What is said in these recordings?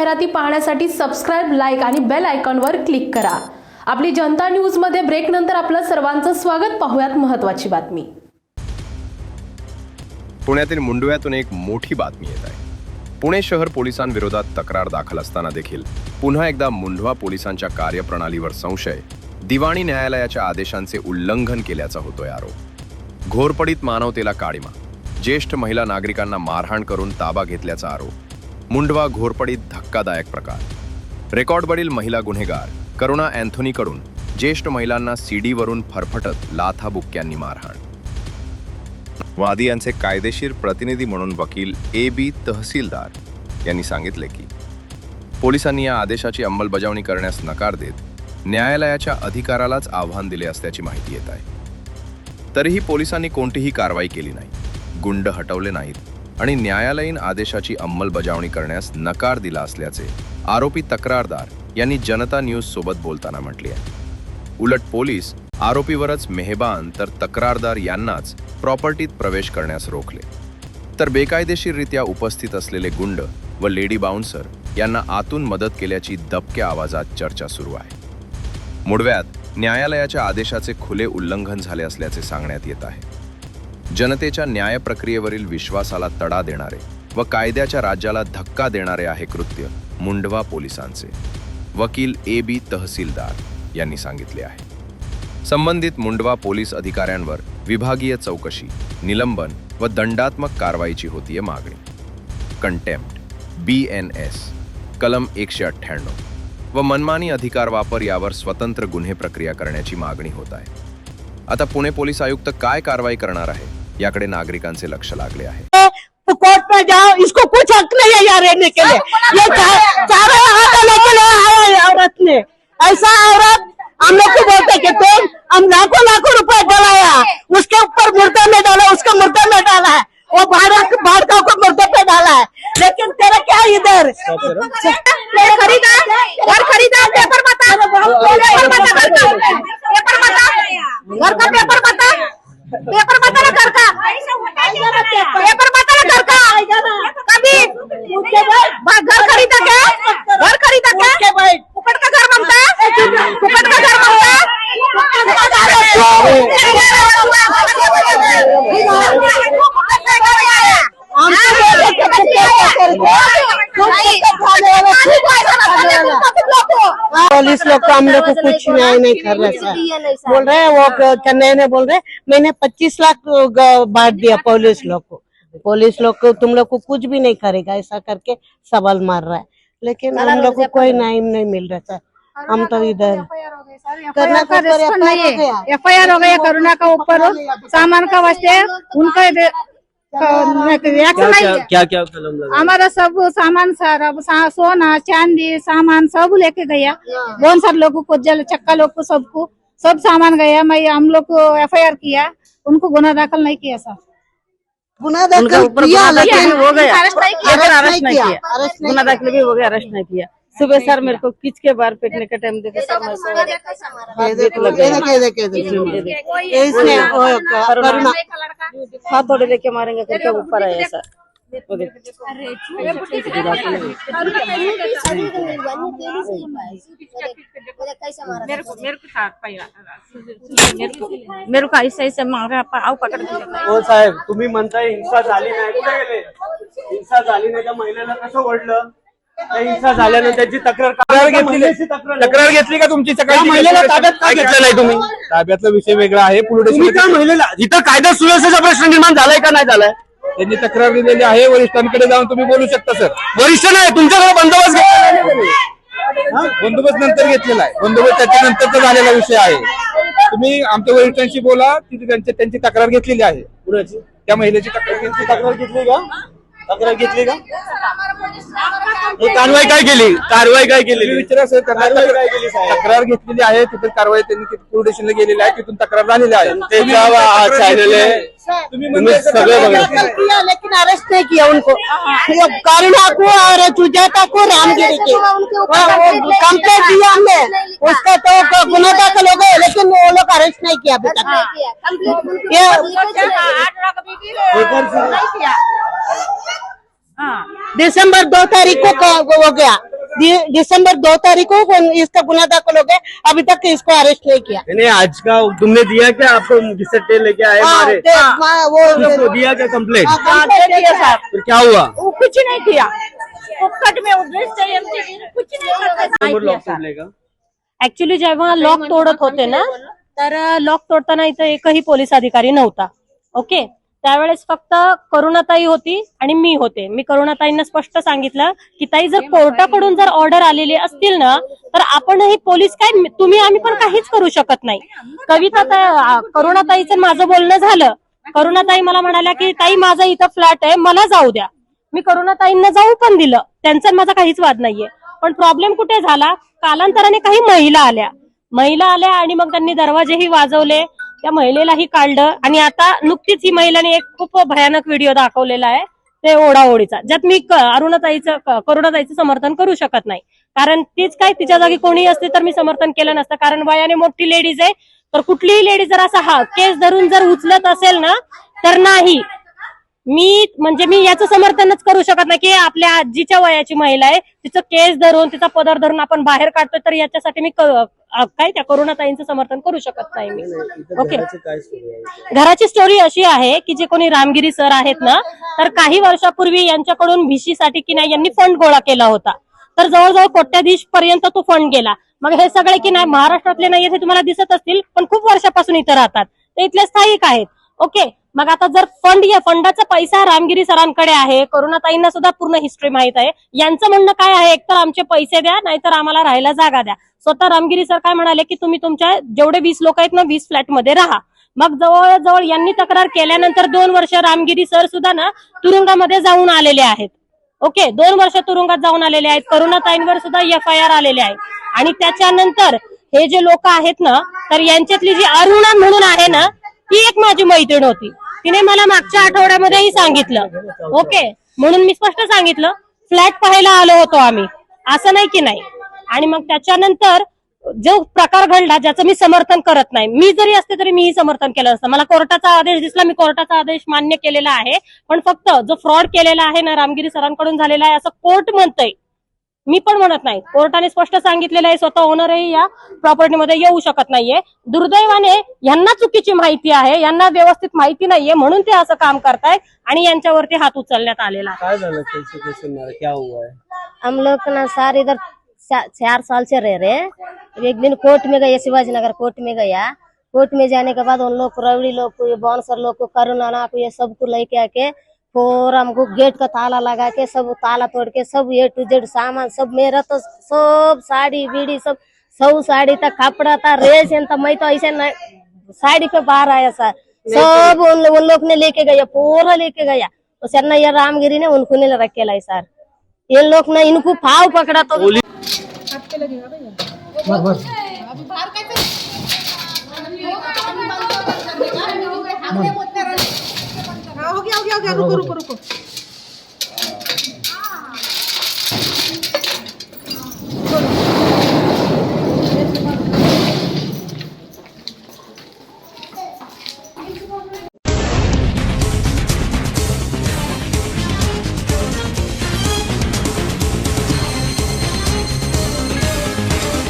जाहिराती पाहण्यासाठी subscribe, like आणि बेल आयकॉनवर क्लिक करा। आपली जनता न्यूज मध्ये ब्रेक नंतर आपलं सर्वांचं स्वागत। पाहूयात महत्त्वाची बातमी। पुण्यातील मुंडव्यातून एक मोठी बातमी येत आहे। पुणे शहर पोलिसांविरोधात तक्रार दाखल असताना देखील पुन्हा एकदा मुंडवा पोलिसांच्या कार्यप्रणालीवर संशय, दिवाणी न्यायालयाच्या आदेशांचे उल्लंघन केल्याचा होतोय आरोप। घोरपडीत मानवतेला काळीमा, ज्येष्ठ महिला नागरिकांना मारहाण करून ताबा घेतल्याचा आरोप। मुंडवा घोरपडीत धक्कादायक प्रकार। रेकॉर्डवरील महिला गुन्हेगार करुणा अँथोनीकडून ज्येष्ठ महिलांना सीडी वरून फरफटत लाथाबुक्क्यांनी मारहाण। वादी यांचे कायदेशीर प्रतिनिधी म्हणून वकील ए.बी. तहसीलदार यांनी सांगितले की पोलिसांनी या आदेशाची अंमलबजावणी करण्यास नकार देत न्यायालयाच्या अधिकारालाच आव्हान दिले असल्याची माहिती येत आहे। तरीही पोलिसांनी कोणतीही कारवाई केली नाही, गुंड हटवले नाहीत आणि न्यायालयीन आदेशाची अंमलबजावणी करण्यास नकार दिला असल्याचे आरोपी तक्रारदार यांनी जनता न्यूज सोबत बोलताना म्हटले आहे। उलट पोलीस आरोपीवरच मेहरबान तर तक्रारदार यांनाच प्रॉपर्टीत प्रवेश करण्यास रोखले, तर बेकायदेशीररित्या उपस्थित असलेले गुंड व लेडी बाउन्सर यांना आतून मदत केल्याची दबक्या आवाजात चर्चा सुरू आहे। मुंडव्यात न्यायालयाच्या आदेशाचे खुले उल्लंघन झाले असल्याचे सांगण्यात येत आहे। जनतेच्या न्याय प्रक्रियेवरील विश्वासाला तडा देणारे व कायद्याच्या राज्याला धक्का देणारे आहे कृत्य मुंडवा पोलिसांचे, वकील ए.बी. तहसीलदार यांनी सांगितले आहे। संबंधित मुंडवा पोलीस अधिकाऱ्यांवर विभागीय चौकशी, निलंबन व दंडात्मक कारवाईची होतीये मागणी। कंटेम्प्ट, BNS, कलम 198 व मनमानी अधिकार वापर यावर स्वतंत्र गुन्हे प्रक्रिया करण्याची मागणी होत आहे। आता पुणे पोलीस आयुक्त काय कारवाई करणार आहे याकडे नागरिकांचे लक्ष लागले आहे। तो कोर्ट में जाओ, इसको कुछ हक नहीं है यहाँ रहने के लिए। ये चारों हाथ लेके ले आया है औरत ने। ऐसा औरत हम लोग को बोलते कि तुम हम लाखों रुपए डलाया, उसके ऊपर मुर्दे में डाला, उसका मुर्दे में डाला है, वो भारत को मुर्दे पे डाला है। लेकिन तेरा क्या इधर खरीदा घर खरीदा, पेपर बता, पेपर बता, पेपर बता, घर का पेपर बता, पेपर बता ना घर का, पेपर बता ना घर का। कभी घर खरीदा क्या, घर खरीदा क्या, फुकट का घर बनता है, फुकट का घर बनता है। पुलिस लोग को हम लोग को कुछ न्याय नहीं कर रहे सर। बोल रहे हैं वो चेन्नई ने बोल रहे मैंने 25 लाख बांट दिया पुलिस लोग को। पुलिस लोग को तुम लोग को कुछ भी नहीं करेगा ऐसा करके सवाल मार रहा है, लेकिन हम लोग को कोई न्याय नहीं मिल रहा सर। हम तो इधर करुणा का रिस्पॉन्स नहीं है, FIR हो गया करुणा का ऊपर सामान का वास्ते उनका रिएक्शन नहीं है। क्या क्या कलम लगा? हमारा सब सामान सोना चांदी सामान सब लेके गया। बहुत सारे लोगों को चक्का लोग को सबको सब सामान गया। मैं हम लोग को FIR किया, उनको गुना दाखिल नहीं किया सर। गुना दाखिल किया लेकिन हो गया, अरेस्ट नहीं किया। गुना दाखिल भी हो गया, अरेस्ट नहीं किया। सुबह सर मेरे को किच के बाहर फेंकने का टाइम देखे सर, हाथ थोड़े लेके मारेंगे करके ऊपर आया सर। मेरे को ऐसे मारा पाव पकड़ के। हो साहेब, तुम्ही म्हणताय हिंसा झाली नाही, कुठे गेले? हिंसा झाली नाही त्या महिलेला कसं ओढलं? हिंसा झाल्यानंतर त्याची तक्रार घेतली का तुमची? सकाळी महिलेला ताब्यात का घेतलं नाही तुम्ही? ताब्यातला विषय वेगळा आहे। तुम्ही त्या महिलेला इथं कायदा सुव्यवस्थेचा प्रश्न निर्माण झालाय का नाही झालाय? त्यांनी तक्रार दिलेली आहे, वरिष्ठांकडे जाऊन तुम्ही बोलू शकता सर। वरिष्ठ नाही, तुमच्याकडे बंदोबस्त घेतला, बंदोबस्त नंतर घेतलेला आहे, बंदोबस्त त्याच्यानंतरचा झालेला विषय आहे। तुम्ही आमच्या वरिष्ठांशी बोला, तिथे त्यांची तक्रार घेतलेली आहे। कुणाची? त्या महिलेची तक्रार घेतली का? तक्रार घेतली का? कारवाई काय केली? कारवाई काय केली विचारा सर। कारवाई काय केली? तक्रार घेतलेली आहे, तिथे कारवाई त्यांनी पोलीस स्टेशनला गेलेली आहे, तिथून तक्रार झालेली आहे। तुम्ही सगळे किया लेकिन अरेस्ट नहीं किया उनको। करुणा को और सुजाता को रामगिरी के कंप्लेंट दिया हमने, उसका तो गुना दाखिल हो गए, लेकिन वो लोग अरेस्ट नहीं किया अभी तक। दिसंबर 2 तारीख को हो गया। दिसंबर 2 तारीख को इसका गुना दाखिल हो गया, अभी तक इसको अरेस्ट नहीं किया। नहीं आज का तुमने दिया क्या, आपको घिसटे लेके आए मारे, वो दिया क्या कंप्लेंट? कंप्लेंट किया सर, फिर क्या हुआ? वो कुछ नहीं किया, फुकट में उद्देश्य चाहिए कुछ नहीं लॉक करता। तोडले का? ऍक्च्युली जेव्हा लॉक तोडत होते ना, तर लॉक तोडताना इथं एकही पोलीस अधिकारी नव्हता. ओके, त्यावेळेस फक्त करुणाताई होती आणि मी होते. मी करुणाताईंना स्पष्ट सांगितलं की ताई, जर कोर्टाकडून जर ऑर्डर आलेली असतील ना, तर आपणही पोलीस काय, तुम्ही आम्ही पण काहीच करू शकत नाही. करुणाताईचं माझं बोलणं झालं. करुणाताई मला म्हणाल्या की ताई, माझा इथं फ्लॅट आहे, मला जाऊ द्या. मी करुणाताईंना जाऊ पण दिलं, त्यांचा माझा काहीच वाद नाहीये. पण प्रॉब्लेम कुठे झाला, कालांतराने काही महिला आल्या आणि मग त्यांनी दरवाजेही वाजवले, त्या महिलेलाही काढलं. आणि आता नुकतीच ही महिलाने एक खूप भयानक व्हिडिओ दाखवलेला आहे, ते ओढाओढीचा, ज्यात मी करुणाताईचं समर्थन करू शकत नाही. कारण तीच काय, तिच्या जागी कोणी असते तर मी समर्थन केलं नसतं. कारण वयाने मोठी लेडीज आहे, तर कुठलीही लेडीज जर असा केस धरून जर उचलत असेल ना, तर नाही, मी याचं समर्थनच करू शकत नाही की आपल्या आजीच्या वयाची महिला आहे, तिचं केस धरून, तिचा पदर धरून आपण बाहेर काढतोय, तर याच्यासाठी मी काय त्या करुणाताईंचं समर्थन करू शकत नाही मी. ओके, घराची स्टोरी अशी आहे की जे कोणी रामगिरी सर आहेत ना, तर काही वर्षापूर्वी यांच्याकडून भिशीसाठी की नाही यांनी फंड गोळा केला होता. तर जवळजवळ कोट्याधीश पर्यंत तो फंड गेला. मग हे सगळे की नाही महाराष्ट्रातले नाही, हे तुम्हाला दिसत असतील, पण खूप वर्षापासून इथं राहतात, ते इथले स्थायिक आहेत. ओके, मग आता जर फंडाचा पैसा रामगिरी सरांकडे आहे, करुणाताईंना सुद्धा पूर्ण हिस्ट्री माहित आहे. यांचं म्हणणं काय आहे, एकतर आमचे पैसे द्या, नाहीतर आम्हाला राहायला जागा द्या. स्वतः रामगिरी सर काय म्हणाले की तुम्ही तुमच्या जेवढे 20 लोक आहेत ना, 20 फ्लॅटमध्ये राहा. मग जवळजवळ यांनी तक्रार केल्यानंतर 2 वर्ष रामगिरी सर सुद्धा ना तुरुंगामध्ये जाऊन आलेले आहेत. ओके, 2 वर्ष तुरुंगात जाऊन आलेले आहेत. करुणाताईंवर सुद्धा FIR आलेले आहे. आणि त्याच्यानंतर हे जे लोक आहेत ना, तर यांच्यातली जी अरुणा म्हणून आहे ना, ती एक माझी मैत्रीण होती. तिने मला मागच्या आठवड्यामध्येही सांगितलं. ओके, म्हणून मी स्पष्ट सांगितलं, फ्लॅट पाहायला आलो होतो आम्ही, असं नाही की नाही. आणि मग त्याच्यानंतर जो प्रकार घडला, ज्याचं मी समर्थन करत नाही, मी जरी असते तरी मीही समर्थन केलं असतं. मला कोर्टाचा आदेश दिसला, मी कोर्टाचा आदेश मान्य केलेला आहे. पण फक्त जो फ्रॉड केलेला आहे ना रामगिरी सरांकडून झालेला आहे असं कोर्ट म्हणतंय, मी पण म्हणत नाही. कोर्टाने स्पष्ट सांगितलेलं आहे, स्वतः ओनरही या प्रॉपर्टीमध्ये येऊ शकत नाहीये. दुर्दैवाने यांना चुकीची माहिती आहे, यांना व्यवस्थित माहिती नाहीये, म्हणून ते असं काम करतायत आणि यांच्यावरती हात उचलण्यात आलेला आहे. काय झालं, कैसे मारा, क्या हुआ है? हम लोग ना सर इधर 4 साल से रह रहे। एक दिन कोर्ट में गए, शिवाजी नगर कोर्ट में गया। कोर्ट में जाने के बाद उन लोग को, रवड़ी लोग को, ये बाउंसर लोग को, करुणाना को, ये सबको लेके आके फिर हमको गेट का ताला लगा के सब ताला तोड़ के सब A to Z सामान सब, मेरा तो सब साड़ी बीड़ी सब साड़ी तक कपड़ा था, रेस मैं तो ऐसे साड़ी पे बाहर आया सर, सब उन लोग ने लेके गया, पूरा लेके गया। तो सर ना ये रामगिरी ने उनको नहीं रखेला है सर, ये लोग ना इनको फाव पकड़ा तो हो गया, रुको।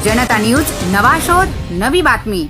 जनता न्यूज, नवा शोध, नवी बातमी.